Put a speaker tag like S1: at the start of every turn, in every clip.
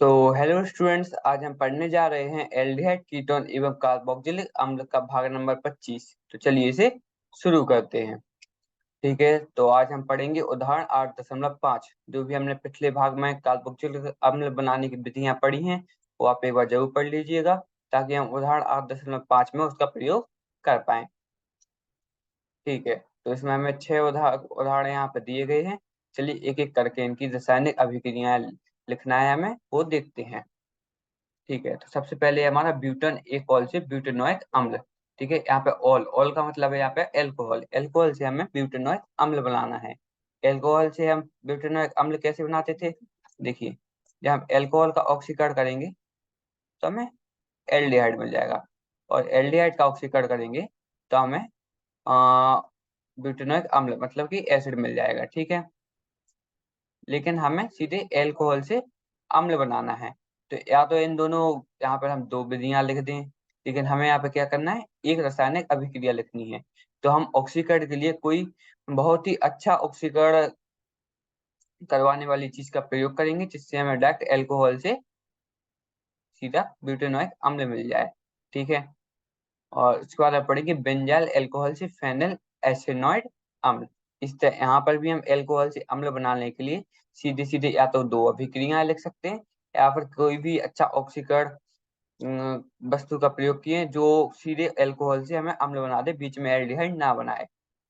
S1: तो hello students, आज हम पढ़ने जा रहे हैं एल्डिहाइड कीटोन एवं कार्बोक्जिलिक अम्ल का भाग नंबर 25। तो चलिए इसे शुरू करते हैं। ठीक है, तो आज हम पढ़ेंगे उदाहरण 8.5। जो भी हमने पिछले भाग में कार्बोक्जिलिक अम्ल बनाने की विधियां पढ़ी हैं वो आप एक बार जरूर पढ़ लीजिएगा, ताकि हम उदाहरण 8.5 में उसका प्रयोग कर पाए। ठीक है, तो इसमें हमें 6 उदाहरण यहाँ पे दिए गए हैं। चलिए एक एक करके इनकी रासायनिक अभिक्रियाएं लिखना है हमें, वो देखते हैं। ठीक है, तो सबसे पहले हमारा ब्यूटन एक ऑल से ब्यूटेनोइक अम्ल। ठीक है, यहाँ पे ऑल ऑल का मतलब है यहाँ पे एल्कोहल। एल्कोहल से हमें ब्यूटेनोइक अम्ल बनाना है। एल्कोहल से हम ब्यूटेनोइक अम्ल कैसे बनाते थे? देखिए, जब हम एल्कोहल का ऑक्सीकरण करेंगे तो हमें एल्डिहाइड मिल जाएगा, और एल्डिहाइड का ऑक्सीकरण करेंगे तो हमें ब्यूटेनोइक अम्ल मतलब कि एसिड मिल जाएगा। ठीक है, लेकिन हमें सीधे एल्कोहल से अम्ल बनाना है, तो या तो इन दोनों, यहाँ पर हम दो विधियां लिख दें, लेकिन हमें यहाँ पे क्या करना है, एक रासायनिक अभिक्रिया लिखनी है। तो हम ऑक्सीकरण के लिए कोई बहुत ही अच्छा ऑक्सीकरण करवाने वाली चीज का प्रयोग करेंगे, जिससे हमें डायरेक्ट एल्कोहल से सीधा ब्यूटेनोइक अम्ल मिल जाए। ठीक है, और उसके बाद आप पढ़ेंगे बेंजाइल अल्कोहल से फेनल एसिनोइड अम्ल। इस तरह यहाँ पर भी हम अल्कोहल से अम्ल बनाने के लिए सीधे सीधे या तो दो अभिक्रियाएं लिख सकते हैं, या फिर कोई भी अच्छा ऑक्सीकरण वस्तु का प्रयोग किए जो सीधे अल्कोहल से हमें अम्ल बना दे, बीच में एल्डिहाइड ना बनाए।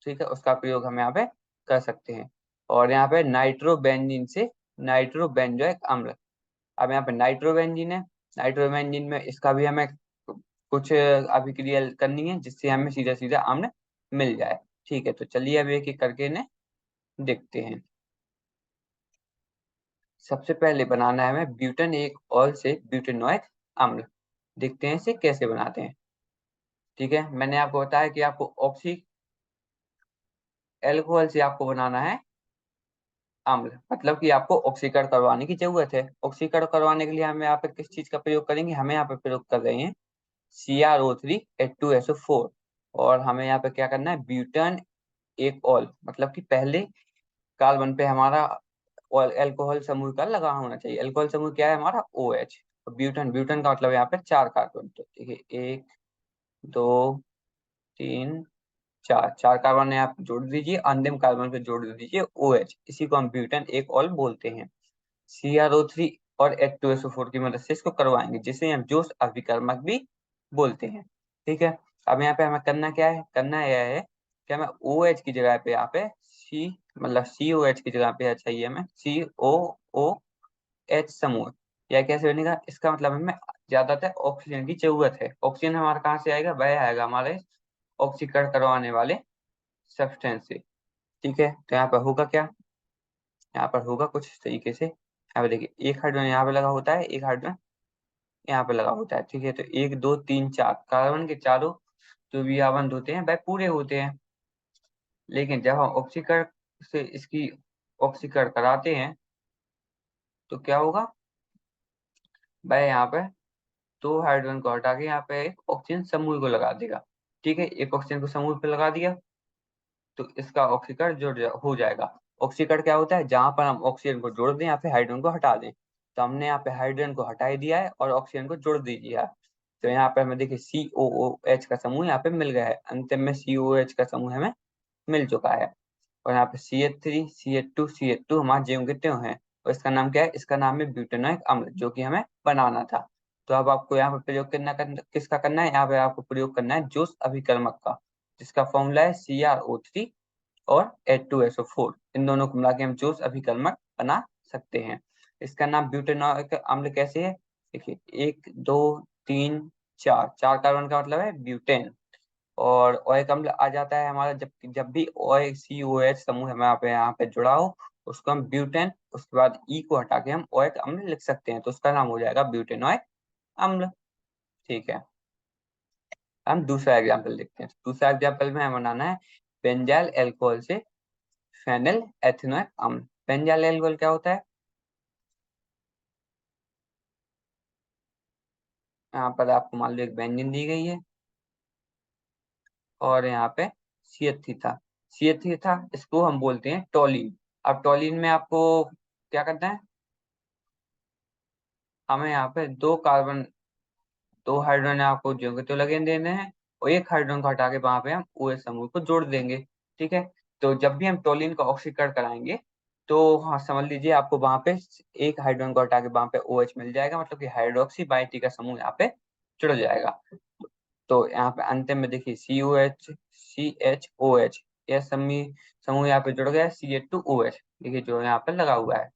S1: ठीक है, उसका प्रयोग हम यहाँ पे कर सकते हैं। और यहाँ पे नाइट्रोबेंजीन से नाइट्रोबेंजोइक अम्ल। अब यहाँ पे नाइट्रोबेंजीन है, नाइट्रोबेंजीन में इसका भी हमें कुछ अभिक्रिया करनी है, जिससे हमें सीधा सीधा अम्ल मिल जाए। ठीक है, तो चलिए अब एक एक करके इन्हें देखते हैं। सबसे पहले बनाना है हमें ब्यूटेन एक ऑल से ब्यूटेनोइक अम्ल। देखते हैं इसे कैसे बनाते हैं। ठीक है, मैंने आपको बताया कि आपको ऑक्सी एल्कोहल से आपको बनाना है अम्ल, मतलब कि आपको ऑक्सीकरण करवाने की जरूरत है। ऑक्सीकरण करवाने के लिए हमें यहाँ पे किस चीज का प्रयोग करेंगे? हमें यहाँ पे प्रयोग कर रहे हैं CrO3H2SO4। और हमें यहाँ पे क्या करना है, ब्यूटेन एक ऑल, मतलब कि पहले कार्बन पे हमारा अल्कोहल समूह का लगा होना चाहिए। अल्कोहल समूह क्या है हमारा? OH। ब्यूटेन ब्यूटेन का मतलब यहाँ पे 4 कार्बन। तो देखिए, 1 2 3 4 4 कार्बन है, आप जोड़ दीजिए, अंतिम कार्बन पे जोड़ दीजिए OH। इसी को हम ब्यूटेन एक ऑल बोलते हैं। CrO3 और H2SO4 की मदद से इसको करवाएंगे, जिसे हम जोश अभिकर्मक भी बोलते हैं। ठीक है, अब यहाँ पे हमें करना क्या है? करना यह है कि हमें OH की जगह पे यहाँ पे C, मतलब COH की जगह पे चाहिए हमें COOH समूह। यह कैसे बनेगा? इसका मतलब हमें ज्यादातर ऑक्सीजन की जरूरत है। ऑक्सीजन हमारा कहाँ से आएगा? वह आएगा हमारे ऑक्सीकरण करवाने वाले सब्सटेंस से। ठीक है, तो यहाँ पर होगा क्या? यहाँ पर होगा कुछ इस तरीके से। यहाँ पे देखिए, एक हाइड्रोजन यहाँ पे लगा होता है, एक हाइड्रोजन यहाँ पे लगा होता है। ठीक है, तो 1 2 3 4 कार्बन के चारों जो भी आबंध होते हैं वह पूरे होते हैं। लेकिन जब हम ऑक्सीकरण से इसकी ऑक्सीकरण कराते हैं तो क्या होगा? वह यहाँ पे दो हाइड्रोजन को हटा के यहाँ पे एक ऑक्सीजन समूह को लगा देगा। ठीक है, एक ऑक्सीजन को समूह पे लगा दिया तो इसका ऑक्सीकरण हो जाएगा। ऑक्सीकरण क्या होता है? जहां पर हम ऑक्सीजन को जोड़ दें या फिर हाइड्रोजन को हटा दें। तो हमने यहाँ पे हाइड्रोजन को हटा ही दिया है और ऑक्सीजन को जोड़ दीजिए। तो यहाँ पे हमें देखिए COOH का समूह यहाँ पे मिल गया है, अंतिम में COH का समूह हमें मिल चुका है। और यहाँ पे CH3 CH2 हमारे ज्यों के त्यों है। और इसका नाम क्या है? इसका नाम है ब्यूटेनोइक अम्ल, जो कि हमें बनाना था। तो अब आपको यहाँ पे प्रयोग किसका करना है? यहाँ पे आपको प्रयोग करना है जोश अभिकर्मक का, जिसका फॉर्मूला है CrO3 और H2SO4। इन दोनों को मिला के हम जोश अभिकर्मक बना सकते हैं। इसका नाम ब्यूटेनोइक अम्ल कैसे है? देखिए, 1 2 3 4, 4 कार्बन का मतलब है ब्यूटेन। और ओइक अम्ल आ जाता है हमारा जब जब भी OCOH समूह हमें यहाँ पे जुड़ा हो, उसको हम ब्यूटेन, उसके बाद ई को हटा के हम ओइक अम्ल लिख सकते हैं, तो उसका नाम हो जाएगा ब्यूटेनोइक अम्ल। ठीक है, हम दूसरा एग्जाम्पल देखते हैं। दूसरा एग्जाम्पल में हमें बनाना है बेंजाइल अल्कोहल से फेनिल एथिनोइक अम्ल। बेंजाइल अल्कोहल क्या होता है? यहाँ पर आपको मान लो एक बेंजीन दी गई है और यहाँ पे CH3 था। CH3 था, इसको हम बोलते हैं टोलिन। अब टोलिन में आपको क्या करना है? हमें यहाँ पे दो हाइड्रोजन आपको जो के तो लगे देने हैं, और एक हाइड्रोजन को हटा के वहां पे हम ओ एच समूह को जोड़ देंगे। ठीक है, तो जब भी हम टोलिन का ऑक्सीकरण कराएंगे तो हाँ समझ लीजिए आपको वहां पे एक हाइड्रोजन को हटा के वहां पे ओ एच मिल जाएगा, मतलब कि हाइड्रोक्सी बाइटी का समूह यहाँ पे जुड़ जाएगा। तो यहाँ पे अंतिम में देखिए COH यह समूह समूह यहाँ पे जुड़ गया CH2OH, देखिए जो यहाँ पे लगा हुआ है।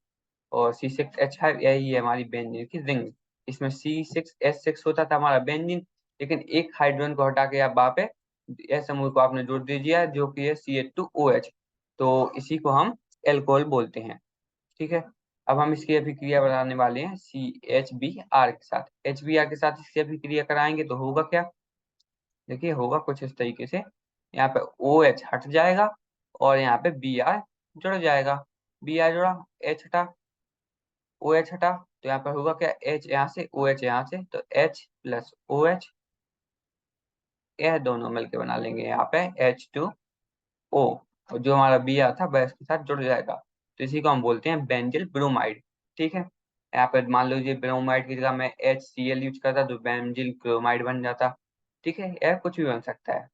S1: और C6H5 यही है हमारी बेंजीन की रिंग। इसमें C6H6 होता था हमारा बेंजीन, लेकिन एक हाइड्रोजन को हटा के आप वहाँ पे यह समूह को आपने जोड़ दीजिए जो कि है CH2OH, तो इसी को हम एल्कोहल बोलते हैं। ठीक है, अब हम इसकी अभिक्रिया बनाने वाले हैं CHBr के साथ। HBr के साथ इसकी अभिक्रिया कराएंगे तो होगा क्या, देखिए होगा कुछ इस तरीके से। यहाँ पे OH हट जाएगा और यहाँ पे Br जुड़ जाएगा। Br जुड़ा, H हटा, OH हटा, तो यहाँ पर होगा क्या, H यहाँ से OH यहाँ से, तो H प्लस OH, यह दोनों मिलके बना लेंगे यहाँ पे H2O, और जो हमारा Br था वह इसके साथ जुड़ जाएगा। तो इसी को हम बोलते हैं बेंजिल ब्रोमाइड। ठीक है, यहाँ पे मान लीजिए ब्रोमाइड की जगह मैं HCl यूज करता तो बेंजिल क्लोराइड बन जाता। ठीक है, यह कुछ भी बन सकता है,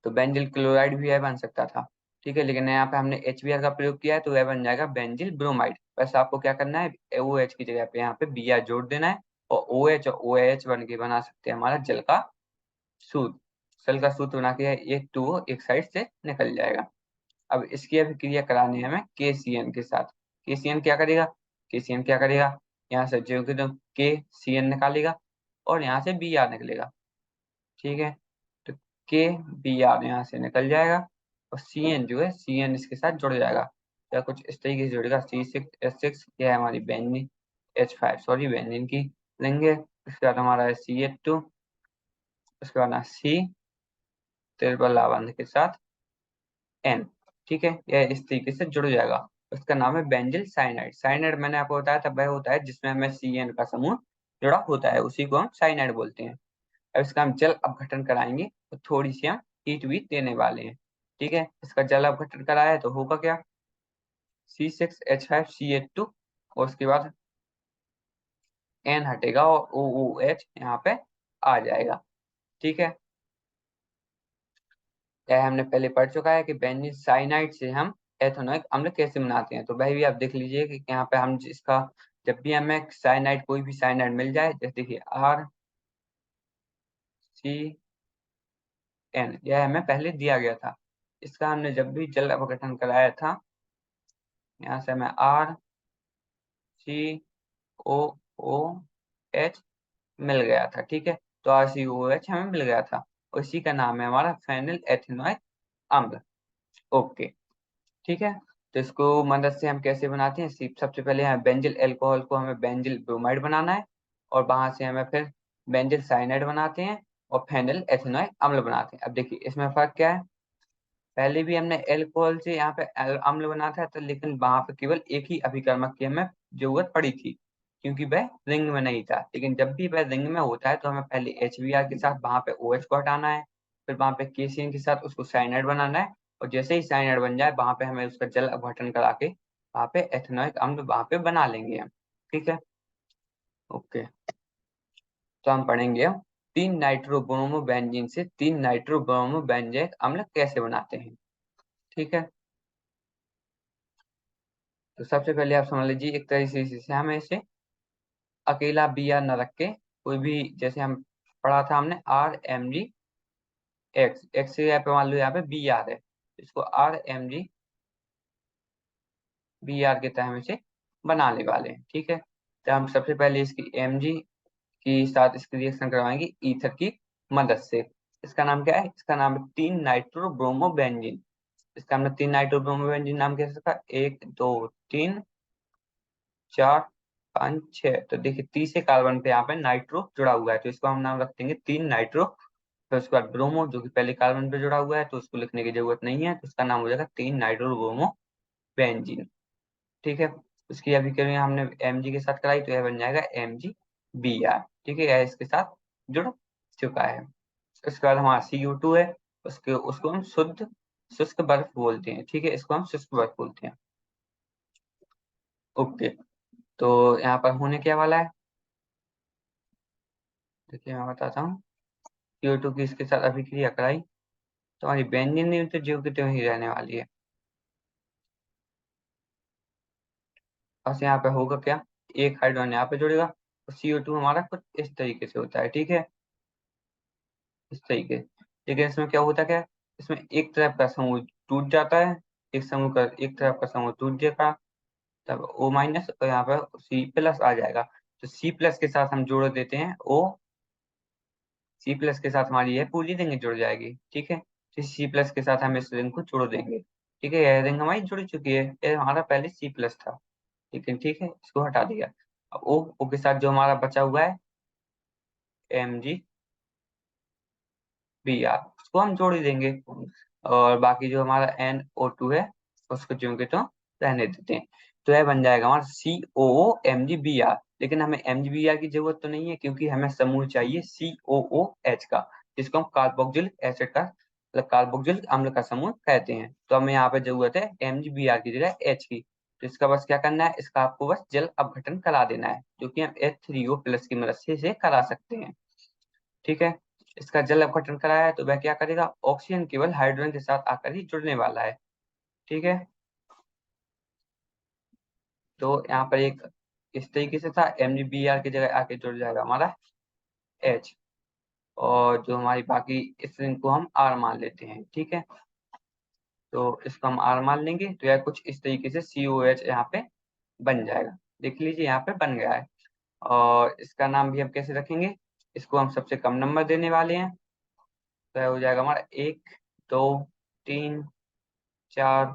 S1: तो बेंजिल क्लोराइड भी यह बन सकता था। ठीक है, लेकिन यहाँ पे हमने HBr का प्रयोग किया है तो यह बन जाएगा बेंजिल ब्रोमाइड। बस आपको क्या करना है, OH की जगह पे यहाँ पे Br जोड़ देना है, और OH और OH बन के बना सकते हैं हमारा जल का सूत्र। जल का सूत्र बना के एक टू एक साइड से निकल जाएगा। अब इसकी अभिक्रिया करानी है हमें KCN के साथ। KCN क्या करेगा, KCN क्या करेगा, यहाँ से जो कि तो KCN निकालेगा और यहाँ से Br निकलेगा। ठीक है, तो के बी आर यहाँ से निकल जाएगा, और सी एन जो है CN इसके साथ जुड़ जाएगा, या कुछ इस तरीके से जुड़ेगा। C6H6 यह है हमारी बेंजीन, H5 सॉरी बेंजीन की लेंगे। उसके बाद हमारा है CH2, उसके बाद C ट्रिपल बंध के साथ N। ठीक है, यह इस तरीके से जुड़ जाएगा। उसका नाम है बेंजिल साइनाइड। साइनाइड मैंने आपको बताया था वह होता है जिसमें हमें CN का समूह जुड़ा होता है, उसी को हम साइनाइड बोलते हैं। अब इसका हम जल अपघटन कराएंगे तो थोड़ी सी हम हीट भी देने वाले हैं। ठीक है, इसका जल अपघटन कराया है तो होगा क्या, C6H5CH2, और उसके बाद N हटेगा और OOH यहाँ पे आ जाएगा। ठीक है, यह हमने पहले पढ़ चुका है कि बेंजीन साइनाइड से हम एथेनोइक अम्ल कैसे बनाते हैं, तो वह भी आप देख लीजिए कि यहाँ पे हम इसका जब भी हमें साइनाइड कोई भी साइनाइड मिल जाए, जैसे देखिए RCN यह हमें पहले दिया गया था। इसका हमने जब भी जल अपघटन कराया था, यहाँ से हमें RCOOH मिल गया था। ठीक है, तो RCOOH हमें मिल गया था, और इसी का नाम है हमारा फेनिल एथिनोइक अम्ल। ओके, ठीक है, तो इसको मदद से हम कैसे बनाते हैं, सबसे पहले हमें बेंजिल अल्कोहल को हमें बेंजिल ब्रोमाइड बनाना है, और वहां से हमें फिर बेंजिल साइनाइड बनाते हैं, और फेनिल एथिनोइक अम्ल बनाते हैं। अब देखिए इसमें फर्क क्या है, पहले भी हमने एल्कोहल से यहाँ पे अम्ल बना था, तो लेकिन वहां पे केवल एक ही अभिकर्मक की हमें जरूरत पड़ी थी, क्योंकि वह रिंग में नहीं था। लेकिन जब भी वह रिंग में होता है तो हमें पहले HBr के साथ वहां पे OH को हटाना है, फिर वहां पे KCN के साथ उसको साइनाइड बनाना है, और जैसे ही साइनाइड बन जाए वहां पे हमें उसका जल अपघटन करा के वहां पे एथेनोइक अम्ल वहां पे बना लेंगे हम। ठीक है, ओके, तो हम पढ़ेंगे हम तीन नाइट्रो ब्रोमो बेंजीन से तीन नाइट्रो ब्रोमो बेंजोइक अम्ल कैसे बनाते हैं। ठीक है, तो सबसे पहले आप समझ लीजिए एक तरीके से हमें इसे अकेला Br न रख के कोई भी, जैसे हम पढ़ा था हमने RMgX, एक्स से यहाँ पे मान लो यहाँ पे Br है, इसको RMgBr के तरह हम इसे बनाने वाले हैं। ठीक है, तो हम सबसे पहले इसकी Mg की साथ इसकी रिएक्शन करवाएंगे ईथर की मदद से। इसका नाम क्या है, इसका नाम है तीन नाइट्रो ब्रोमो बेंजीन। इसका हमने तीन नाइट्रो ब्रोमो बेंजीन नाम कैसे रखा, 1 2 3 4 5 6, तो देखिए तीसरे कार्बन पे यहाँ पे नाइट्रो जुड़ा हुआ है, तो इसको हम नाम रख देंगे तीन नाइट्रो। फिर उसके बाद ब्रोमो जो कि पहले कार्बन पे जुड़ा हुआ है तो उसको लिखने की जरूरत नहीं है, तो उसका नाम हो जाएगा तीन नाइट्रो ब्रोमो बेंजीन। ठीक है, उसकी अभी करेंगे हमने Mg के साथ कराई तो यह बन जाएगा MgBr। ठीक है, यह इसके साथ जुड़ चुका है। उसके बाद हमारा CO2 है, उसके उसको हम शुद्ध शुष्क बर्फ बोलते हैं। ठीक है, इसको हम शुष्क बर्फ बोलते हैं। ओके, तो यहाँ पर होने क्या वाला है, देखिए मैं बताता हूँ। CO2 की इसके साथ अभिक्रिया कराई तो हमारी बेंजीन नहीं तो ज्यों की त्यों ही रहने वाली है। बस यहाँ पे होगा क्या, एक हाइड्रोजन यहाँ पे जुड़ेगा, तो CO2 हमारा कुछ इस तरीके से होता है, ठीक है, इस तरीके। लेकिन इसमें क्या होता है, क्या इसमें एक तरफ का समूह टूट जाता है, एक तरफ का समूह टूट जाएगा, तब O- और यहाँ पर C+ आ जाएगा। तो C+ के साथ हम जोड़ देते हैं C+ के साथ हमारी यह पूरी रिंग जुड़ जाएगी, ठीक है। तो C+ के साथ हम इस रिंग को जोड़ देंगे, ठीक है, यह रिंग हमारी जुड़ चुकी है, ये हमारा पहले C+ था, ठीक है, इसको हटा दिया। अब O के साथ जो हमारा बचा हुआ है Mg Br, उसको हम जोड़ ही देंगे, और बाकी जो हमारा NO2 है उसको जो के तो रहने देते हैं। तो यह बन जाएगा हमारा COO Mg Br। लेकिन हमें Mg Br की जरूरत तो नहीं है, क्योंकि हमें समूह चाहिए COOH का, जिसको हम कार्बोक्सिलिक एसिड का मतलब कार्बोक्सिलिक अम्ल का समूह कहते हैं। तो हमें यहाँ पे जरूरत है Mg Br की जगह H की। तो इसका बस क्या करना है, इसका आपको बस जल अपघटन करा देना है, जो कि हम H3O+ की मदद से इसे करा सकते हैं, ठीक है। इसका जल अपघटन कराया है तो वह क्या करेगा, ऑक्सीजन केवल हाइड्रोजन के साथ आकर ही जुड़ने वाला है, ठीक है। तो यहाँ पर एक इस तरीके से था, Mg Br की जगह आके जुड़ जाएगा हमारा H, और जो हमारी बाकी इस रिंग को हम R मान लेते हैं, ठीक है। तो इसको हम R मान लेंगे तो यह कुछ इस तरीके से COH यहाँ पे बन जाएगा, देख लीजिए यहाँ पे बन गया है। और इसका नाम भी हम कैसे रखेंगे, इसको हम सबसे कम नंबर देने वाले हैं, तो यह हो जाएगा हमारा 1 2 3 4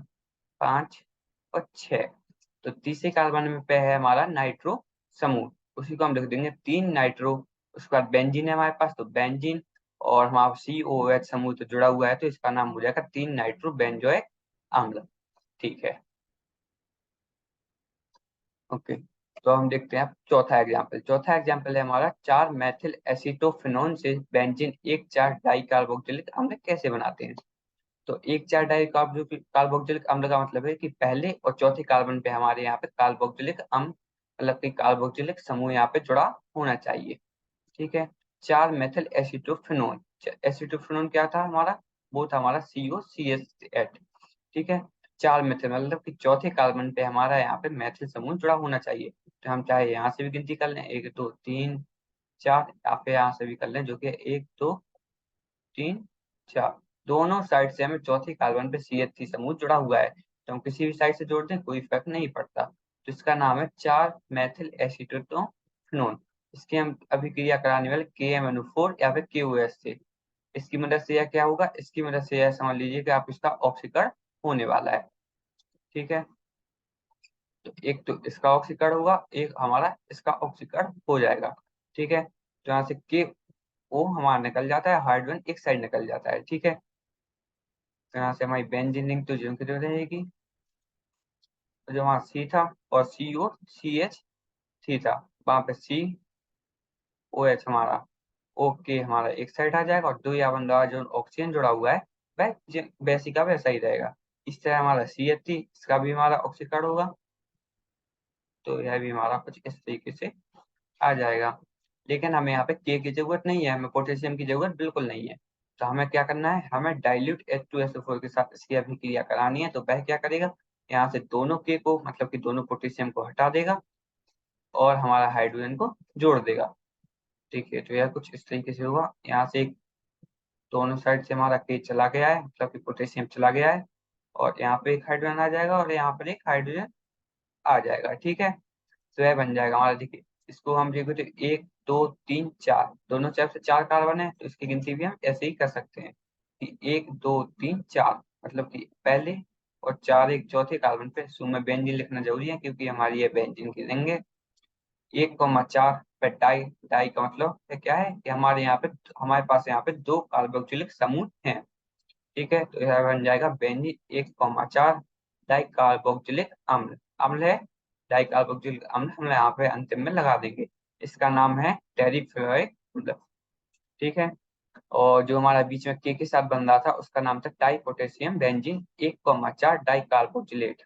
S1: 5 और 6। तो तीसरे कार्बन में पे है हमारा नाइट्रो समूह, उसी को हम लिख देंगे 3 नाइट्रो। उसके बाद बेंजीन है हमारे पास, तो बेंजीन, और हमारा COOH समूह तो जुड़ा हुआ है, तो इसका नाम हो जाएगा 3 नाइट्रो बेंजोइक अम्ल, ठीक है, ओके। तो हम देखते हैं अब चौथा एग्जाम्पल है हमारा 4 मेथिल एसीटोफिनोन से बेंजीन 1 4 डाई कार्बोक्सिलिक अम्ल कैसे बनाते हैं। तो 1 4 डाई कार्बोक्सिलिक अम्ल का मतलब है कि पहले और चौथे कार्बन पे हमारे यहाँ पे कार्बोक्सिलिक अम्ल मतलब कि कार्बोक्सिलिक समूह यहाँ पे जुड़ा होना चाहिए, ठीक है। 4 मेथिल एसीटोफिनोन क्या था हमारा, वो था हमारा COCH8, ठीक है। 4 मेथिल मतलब कि चौथे कार्बन पे हमारा यहाँ पे मेथिल समूह जुड़ा होना चाहिए। तो हम चाहे यहाँ से भी गिनती कर लें, 1 2 3 4, या फिर यहाँ से भी कर लें, जो कि 1 2 3 4, दोनों साइड से हमें चौथे कार्बन पे CH3 समूह जुड़ा हुआ है, तो हम किसी भी साइड से जोड़ दें कोई फर्क नहीं पड़ता। तो इसका नाम है 4 मेथिल एसीटोफिनोन। इसकी हम अभिक्रिया कराने वाले KMNO4 या फिर KOH से, इसकी मदद से यह क्या होगा, इसकी मदद से यह समझ लीजिए कि आप इसका ऑक्सीकरण होने वाला है, ठीक है। तो एक तो इसका ऑक्सीकरण होगा, एक हमारा इसका ऑक्सीकरण हो जाएगा, ठीक है। तो यहाँ से KO हमारा निकल जाता है, हाइड्रोजन एक साइड निकल जाता है, ठीक है। तो यहाँ से हमारी बेंजीन रिंग तो जो की जो रहेगी, तो जो हमारा C था और COCH3 था, वहां पे COH हमारा ओके हमारा एक साइड आ जाएगा, और दो या बंदा जो ऑक्सीजन जुड़ा हुआ है वह वैसी का वैसा ही रहेगा। इस तरह हमारा CH3, इसका भी हमारा ऑक्सीकरण होगा, तो यह भी हमारा कुछ इस तरीके से आ जाएगा। लेकिन हमें यहाँ पे की जरूरत नहीं है, हमें पोटेशियम की जरूरत बिल्कुल नहीं है। तो हमें क्या करना है, हमें डाइल्यूट H2SO4 के साथ इसकी अभिक्रिया करानी है। तो वह क्या करेगा, यहाँ से दोनों के को मतलब कि दोनों पोटेशियम को हटा देगा और हमारा हाइड्रोजन को जोड़ देगा, ठीक है। तो यह कुछ इस तरीके से होगा, यहाँ से दोनों साइड से हमारा के चला गया है, मतलब कि पोटेशियम चला गया है, और यहाँ पे एक हाइड्रोजन आ जाएगा और यहाँ पर एक हाइड्रोजन आ जाएगा, ठीक है। तो यह बन जाएगा हमारा, देखिए इसको हम देखो तो 1 2 3 4, दोनों तरफ से 4 कार्बन है, तो इसकी गिनती भी हम ऐसे ही कर सकते हैं कि 1 2 3 4, मतलब कि पहले और 4 एक चौथे कार्बन पे शुरू में बेंजीन लिखना जरूरी है, क्योंकि हमारी ये बेंजीन की रिंग है। 1 4 पे डाई, डाई का मतलब है क्या है कि हमारे यहाँ पे हमारे पास यहाँ पे दो कार्बोक्सिलिक समूह हैं, ठीक है। तो यह बन जाएगा बेंजीन 1 4 डाई कार्बोक्सिलिक अम्ल, अम्ल है, डाई कार्बोक्सिलिक अम्ल हम यहाँ पे अंतिम में लगा देंगे। इसका नाम है टेरिफ्लोराइक अम्ल, ठीक है। और जो हमारा बीच में के साथ बन रहा था उसका नाम था टाई पोटेशियम बेंजीन 1 4 डाई कार्बोक्सिलेट,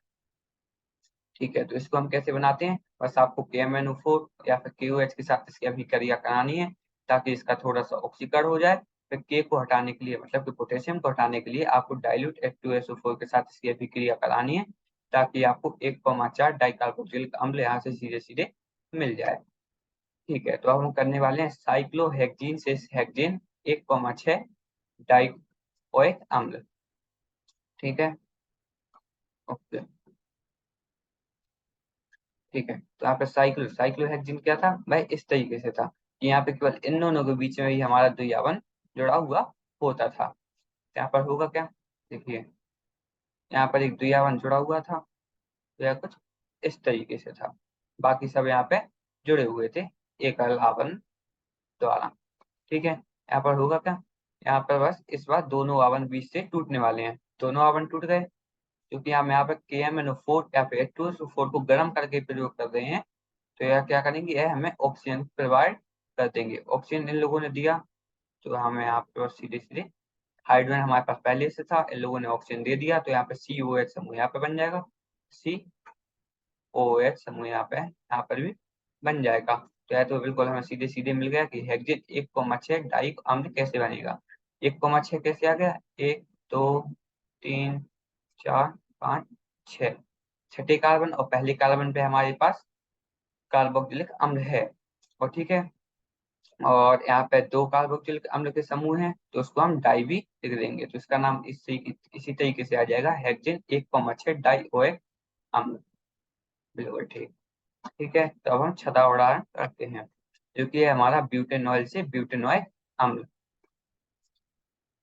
S1: ठीक है, तो इसको हम कैसे बनाते हैं, बस आपको KMnO4 या फिर KOH के साथ इसकी अभिक्रिया करानी है ताकि इसका थोड़ा सा ऑक्सीकरण हो जाए। फिर के को हटाने के लिए, मतलब कि पोटेशियम को हटाने के लिए आपको डाइल्यूट H2SO4 के साथ इसकी अभिक्रिया करानी है ताकि आपको 1,4 डाइकार्बोक्सिलिक अम्ल यहाँ से सीधे सीधे मिल जाए। ठीक है, तो अब हम करने वाले हैं साइक्लोहेक्सीन से हेक्सेन 1,6 डाइकोइक अम्ल। ठीक है, ओके। ठीक है, तो यहाँ पे साइक्लोहेक्सिन क्या था भाई, इस तरीके से था कि यहाँ पे केवल इन दोनों के बीच में ही हमारा द्विआवन जुड़ा हुआ होता था। यहाँ पर होगा क्या, देखिए यहाँ पर एक द्विआवन जुड़ा हुआ था, तो यह कुछ इस तरीके से था, बाकी सब यहाँ पे जुड़े हुए थे एक आवन द्वारा। ठीक है, यहाँ पर होगा क्या, यहाँ पर बस इस बार दोनों आवन बीच से टूटने वाले हैं, दोनों आवन टूट गए क्योंकि हम यहाँ पे KMnO4 या फिर H2SO4 को गर्म करके प्रयोग कर रहे हैं। तो यह क्या करेंगे, यह हमें ऑक्सीजन प्रोवाइड कर देंगे। ऑक्सीजन इन लोगों ने दिया तो हमें यहाँ पे सीधे सीधे हाइड्रोजन हमारे पास पहले से था, इन लोगों ने ऑक्सीजन दे दिया, तो यहाँ पे COH समूह यहाँ पे बन जाएगा, COH समूह यहाँ पर भी बन जाएगा। तो यह तो बिल्कुल हमें सीधे सीधे मिल गया कि हेक्सेन 1,6 डाई अम्ल कैसे बनेगा। 1,6 कैसे आ गया, 1 2 3 4 5 6, छठे कार्बन और पहले कार्बन पे हमारे पास कार्बोक्सिलिक अम्ल है। और ठीक है, और यहाँ पे दो कार्बोक्सिलिक अम्ल के समूह हैं तो उसको हम डाई भी लिख देंगे, तो इसका नाम इसी तरीके से आ जाएगा हेक्सेन 1,6 डाइओइक अम्ल। बिल्कुल ठीक। ठीक है, तो अब हम छठा उदाहरण करते हैं जो कि है हमारा ब्यूटेनॉल से ब्यूटेनॉइक अम्ल।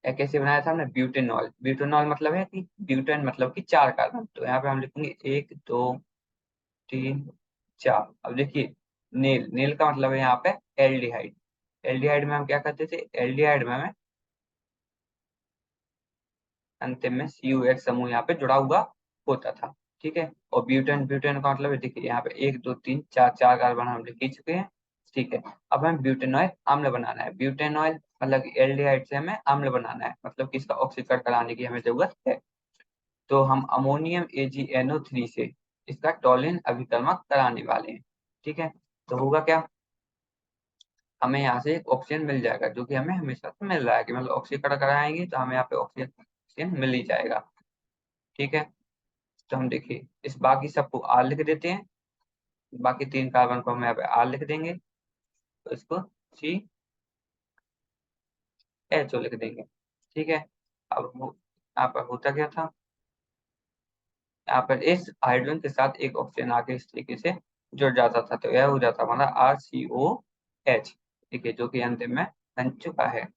S1: यह कैसे बनाया था हमने, ब्यूटेनॉल, ब्यूटेनॉल मतलब है कि ब्यूटेन मतलब कि 4 कार्बन, तो यहाँ पे हम लिखेंगे 1 2 3 4। अब देखिए नील, नील का मतलब है यहाँ पे एल्डिहाइड। एल्डिहाइड में हम क्या करते थे, एल्डिहाइड में हमें अंतिम में COH समूह यहाँ पे जुड़ा हुआ होता था। ठीक है, और ब्यूटेन, ब्यूटेन का मतलब है देखिए यहाँ पे 1 2 3 4, 4 कार्बन हम लिख ही चुके हैं। ठीक है, अब हमें ब्यूटेनॉइल अम्ल बनाना है। ब्यूटेनॉइल मतलब एल्डिहाइड से हमें अम्ल बनाना है, मतलब कि इसका ऑक्सीकरण कराने की हमें जरूरत है। तो हम अमोनियम AgNO3 से इसका टॉलिन अभिकर्मक कराने वाले हैं। ठीक है, तो होगा क्या, हमें यहाँ से एक ऑक्सीजन मिल जाएगा जो कि हमें हमेशा से मिल रहा है कि मतलब ऑक्सीकरण कराएंगे तो हमें यहाँ पे ऑक्सीजन मिल ही जाएगा। ठीक है, तो हम देखिए इस बाकी सबको आर लिख देते हैं, बाकी 3 कार्बन को हम यहाँ पे आर लिख देंगे, तो इसको CHO लिख देंगे। ठीक है, अब यहाँ पर होता क्या था, यहाँ पर इस हाइड्रोजन के साथ एक ऑक्सीजन आके इस तरीके से जुड़ जाता था, तो यह हो जाता हमारा RCOH। ठीक है, जो कि अंतिम में बन चुका है,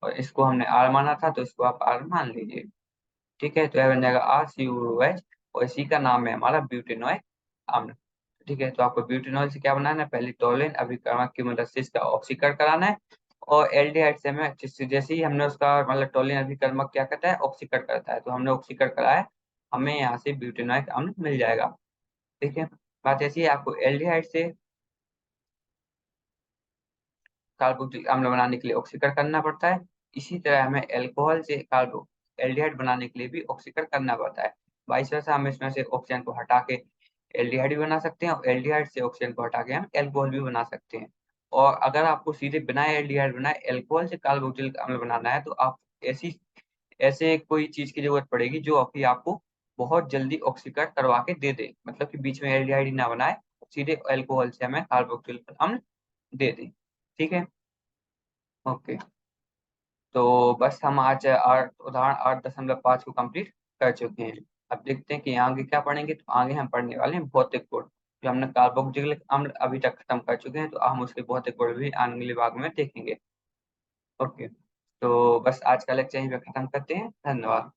S1: और इसको हमने आर माना था तो इसको आप आर मान लीजिए। ठीक है, तो यह बन जाएगा RCOH, और इसी का नाम है हमारा ब्यूटेनॉइक अम्ल। ठीक है, तो आपको ब्यूटेनॉल से क्या बनाना है, पहले टोलिन अभिकर्मक की मदद से इसका ऑक्सीकरण कराना है, और एल्डिहाइड से हमें जैसे ही हमने उसका मतलब टोलिन अभिकर्मक क्या करता है, ऑक्सीकरण करता है, तो हमने ऑक्सीकरण कराया, हमें यहाँ से ब्यूटेनॉइक अम्ल मिल जाएगा। ठीक है, बात ऐसी है, आपको एल्डिहाइड से कार्बोक्सिलिक अम्ल बनाने के लिए ऑक्सीकरण करना पड़ता है, इसी तरह हमें अल्कोहल से कार्बो एल्डिहाइड बनाने के लिए भी ऑक्सीकरण करना पड़ता है। वाइस वर्सा हम इसमें से ऑक्सीजन को हटा के एल्डिहाइड भी बना सकते हैं, और एल्डिहाइड से ऑक्सीजन को हटा के हम एल्कोहल भी बना सकते हैं। और अगर आपको सीधे बिना एल्डिहाइड बनाए एल्कोहल से कार्बोक्सिलिक अम्ल बनाना है तो आप ऐसी ऐसे कोई चीज की जरूरत पड़ेगी जो अभी आपको बहुत जल्दी ऑक्सीकरण करवा के दे दे, मतलब कि बीच में एल्डिहाइड ही ना बनाए, सीधे अल्कोहल से हमें कार्बोक्सिलिक अम्ल दे दे। ठीक है, ओके। तो बस हम आज आठ उदाहरण 8.5 को कंप्लीट कर चुके हैं। अब देखते हैं कि आगे क्या पढ़ेंगे, तो आगे हम पढ़ने वाले हैं भौतिक गुण। जो हमने कार्बोक्सिलिक अम्ल अभी तक खत्म कर चुके हैं, तो हम उसके भौतिक गुण भी अगले भाग में देखेंगे। ओके, तो बस आज का लेक्चर यहीं पे खत्म करते हैं, धन्यवाद।